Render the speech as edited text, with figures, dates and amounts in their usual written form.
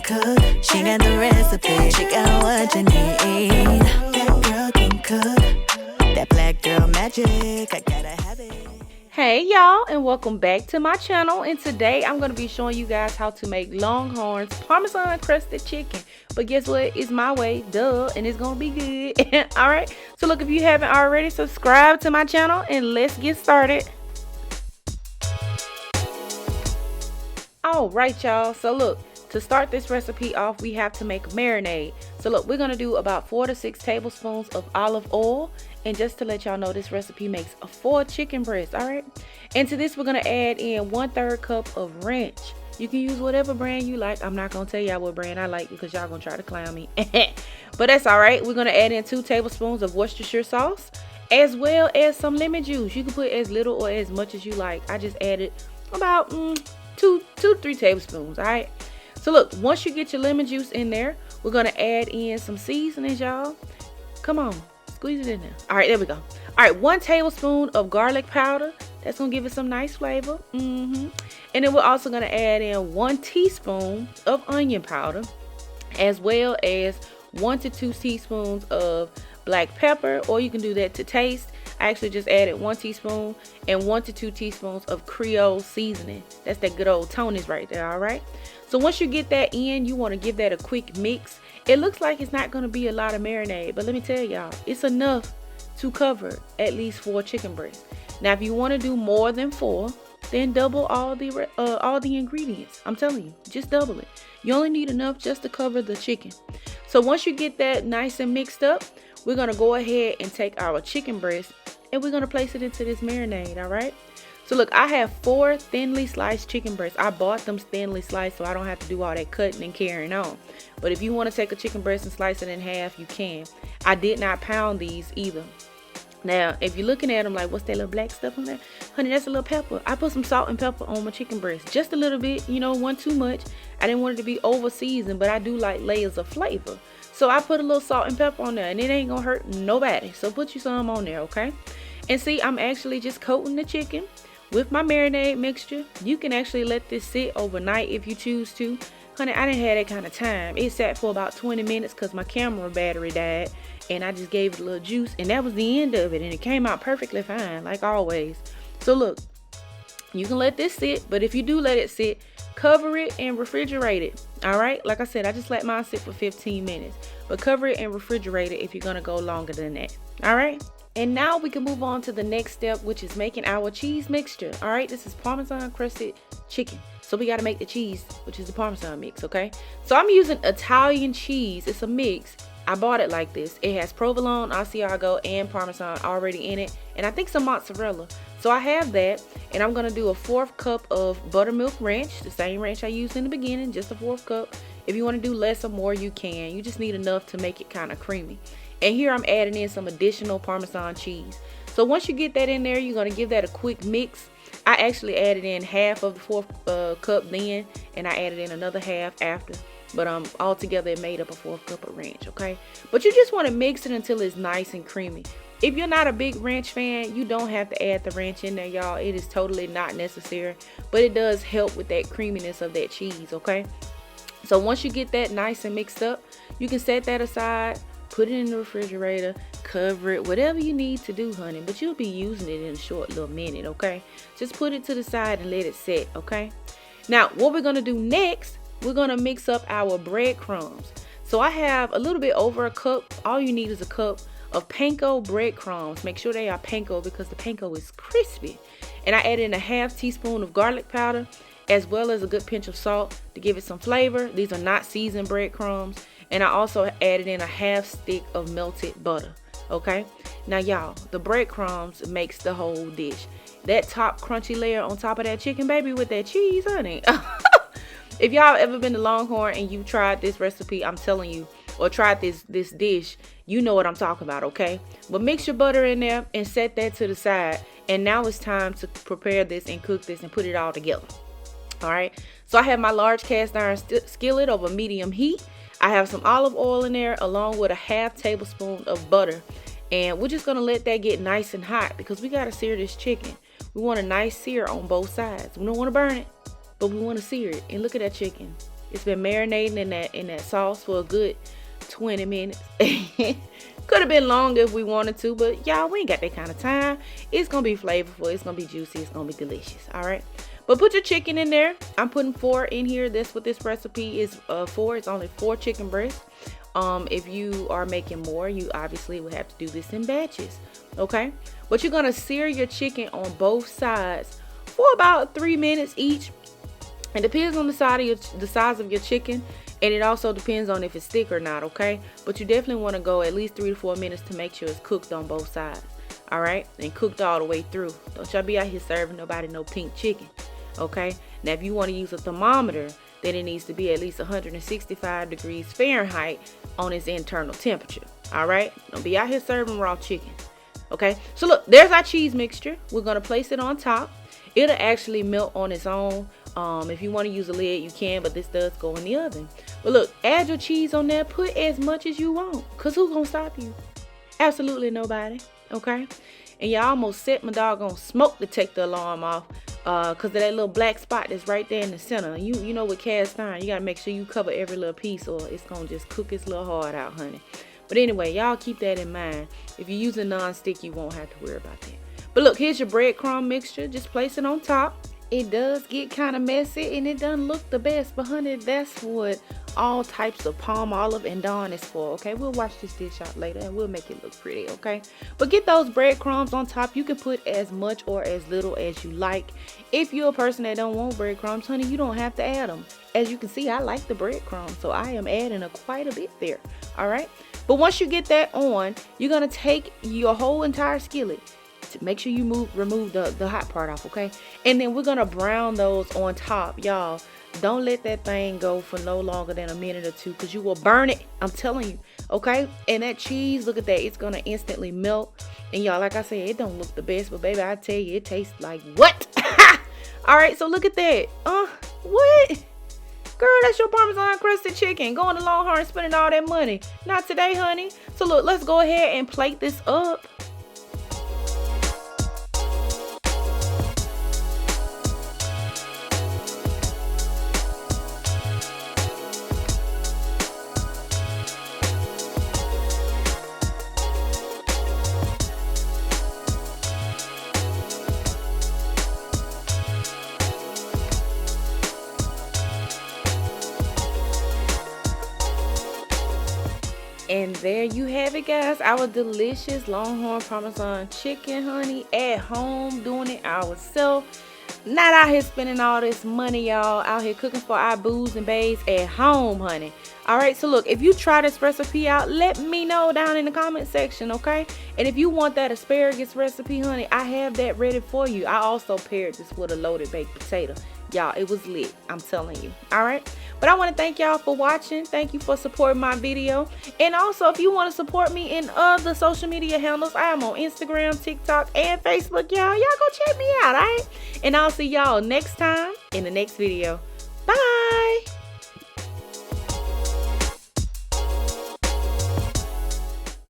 cook. She got the recipe. She got what you need. That girl can cook. That black girl magic. I gotta have it. Hey y'all, and welcome back to my channel. And today I'm going to be showing you guys how to make Longhorn's Parmesan Crusted Chicken. But guess what? It's my way, duh, and it's going to be good. Alright, so look, if you haven't already, subscribe to my channel and let's get started. Alright y'all, so look, to start this recipe off, we have to make a marinade. So look, we're going to do about 4 to 6 tablespoons of olive oil. And just to let y'all know, this recipe makes a 4 chicken breasts, all right? And to this, we're going to add in 1/3 cup of ranch. You can use whatever brand you like. I'm not going to tell y'all what brand I like because y'all going to try to clown me. But that's all right. We're going to add in 2 tablespoons of Worcestershire sauce, as well as some lemon juice. You can put as little or as much as you like. I just added about 3 tablespoons, all right? So look, once you get your lemon juice in there, we're going to add in some seasonings, y'all. Come on. Squeeze it in there. All right, there we go. All right, 1 tablespoon of garlic powder. That's gonna give it some nice flavor. And then we're also gonna add in 1 teaspoon of onion powder, as well as 1 to 2 teaspoons of black pepper, or you can do that to taste. I actually just added 1 teaspoon and 1 to 2 teaspoons of Creole seasoning. That's that good old Tony's right there. All right. So once you get that in, you want to give that a quick mix. It looks like it's not going to be a lot of marinade, but let me tell y'all, it's enough to cover at least 4 chicken breasts. Now, if you want to do more than 4, then double all the ingredients. I'm telling you, just double it. You only need enough just to cover the chicken. So once you get that nice and mixed up, we're going to go ahead and take our chicken breast and we're going to place it into this marinade, all right? So look, I have 4 thinly sliced chicken breasts. I bought them thinly sliced so I don't have to do all that cutting and carrying on. But if you want to take a chicken breast and slice it in half, you can. I did not pound these either. Now, if you're looking at them like, what's that little black stuff on there? Honey, that's a little pepper. I put some salt and pepper on my chicken breast. Just a little bit, you know, one too much. I didn't want it to be over seasoned, but I do like layers of flavor. So I put a little salt and pepper on there, and it ain't gonna hurt nobody. So put you some on there, okay? And see, I'm actually just coating the chicken with my marinade mixture. You can actually let this sit overnight if you choose to. Honey, I didn't have that kind of time. It sat for about 20 minutes because my camera battery died. And I just gave it a little juice. And that was the end of it. And it came out perfectly fine, like always. So look, you can let this sit. But if you do let it sit, cover it and refrigerate it. All right? Like I said, I just let mine sit for 15 minutes. But cover it and refrigerate it if you're going to go longer than that. All right? And now we can move on to the next step, which is making our cheese mixture. All right, this is Parmesan Crusted Chicken. So we got to make the cheese, which is the Parmesan mix, okay? So I'm using Italian cheese. It's a mix. I bought it like this. It has provolone, Asiago, and Parmesan already in it. And I think some mozzarella. So I have that. And I'm going to do a 1/4 cup of buttermilk ranch. The same ranch I used in the beginning, just a 1/4 cup. If you want to do less or more, you can. You just need enough to make it kind of creamy. And here I'm adding in some additional Parmesan cheese. So once you get that in there, you're going to give that a quick mix. I actually added in half of the 1/4 cup then, and I added in another half after. But altogether it made up a 1/4 cup of ranch, okay? But you just want to mix it until it's nice and creamy. If you're not a big ranch fan, you don't have to add the ranch in there, y'all. It is totally not necessary, but it does help with that creaminess of that cheese, okay? So once you get that nice and mixed up, you can set that aside. Put it in the refrigerator, cover it, whatever you need to do, honey. But you'll be using it in a short little minute, okay? Just put it to the side and let it set, okay? Now, what we're going to do next, we're going to mix up our breadcrumbs. So I have a little bit over a cup. All you need is a cup of Panko breadcrumbs. Make sure they are Panko because the Panko is crispy. And I added in a 1/2 teaspoon of garlic powder, as well as a good pinch of salt to give it some flavor. These are not seasoned breadcrumbs. And I also added in a 1/2 stick of melted butter. Okay, now y'all, the breadcrumbs makes the whole dish. That top crunchy layer on top of that chicken, baby, with that cheese, honey. If y'all ever been to Longhorn and you tried this recipe, I'm telling you, or tried this dish, you know what I'm talking about, okay? But mix your butter in there and set that to the side. And now it's time to prepare this and cook this and put it all together. All right, so I have my large cast iron skillet over medium heat. I have some olive oil in there along with a 1/2 tablespoon of butter. And we're just going to let that get nice and hot because we got to sear this chicken. We want a nice sear on both sides. We don't want to burn it, but we want to sear it. And look at that chicken. It's been marinating in that sauce for a good 20 minutes. Could have been longer if we wanted to, but y'all, we ain't got that kind of time. It's gonna be flavorful, it's gonna be juicy, it's gonna be delicious. All right, but put your chicken in there. I'm putting 4 in here. That's what this recipe is for. It's only 4 chicken breasts. If you are making more, you obviously would have to do this in batches. Okay, but you're gonna sear your chicken on both sides for about 3 minutes each. It depends on the size of your chicken, and it also depends on if it's thick or not. Okay, but you definitely want to go at least 3 to 4 minutes to make sure it's cooked on both sides. All right, and cooked all the way through. Don't y'all be out here serving nobody no pink chicken. Okay, now if you want to use a thermometer, then it needs to be at least 165 degrees Fahrenheit on its internal temperature. All right, don't be out here serving raw chicken. Okay, so look, there's our cheese mixture. We're gonna place it on top. It'll actually melt on its own. If you want to use a lid, you can, but this does go in the oven. But look, add your cheese on there. Put as much as you want, cause who's gonna stop you? Absolutely nobody. Okay, and y'all almost set my doggone smoke detector alarm off, cause of that little black spot that's right there in the center. You know, with cast iron, you gotta make sure you cover every little piece, or it's gonna just cook its little heart out, honey. But anyway, y'all keep that in mind. If you're using non-stick, you won't have to worry about that. But look, here's your breadcrumb mixture. Just place it on top. It does get kind of messy and it doesn't look the best, but honey, that's what all types of palm olive and Dawn is for. Okay, we'll wash this dish out later and we'll make it look pretty. Okay, but get those breadcrumbs on top. You can put as much or as little as you like. If you're a person that don't want breadcrumbs, honey, you don't have to add them. As you can see, I like the breadcrumbs, so I am adding quite a bit there. All right, but once you get that on, you're gonna take your whole entire skillet. Make sure you remove the hot part off, okay? And then we're gonna brown those on top. Y'all, don't let that thing go for no longer than a minute or two, because you will burn it. I'm telling you, okay? And that cheese, look at that, it's gonna instantly melt. And y'all, like I said, it don't look the best, but baby, I tell you, it tastes like what? All right, so look at that. What? Girl, that's your Parmesan crusted chicken. Going to Longhorn and spending all that money. Not today, honey. So look, let's go ahead and plate this up. And there you have it, guys, our delicious Longhorn Parmesan chicken, honey, at home, doing it ourselves. Not out here spending all this money, y'all, out here cooking for our boos and babes at home, honey. All right, so look, if you try this recipe out, let me know down in the comment section, okay? And if you want that asparagus recipe, honey, I have that ready for you. I also paired this with a loaded baked potato. Y'all, it was lit, I'm telling you. All right, but I want to thank y'all for watching. Thank you for supporting my video. And also, if you want to support me in other social media handles, I am on Instagram, TikTok, and Facebook. Y'all go check me out. All right, and I'll see y'all next time in the next video.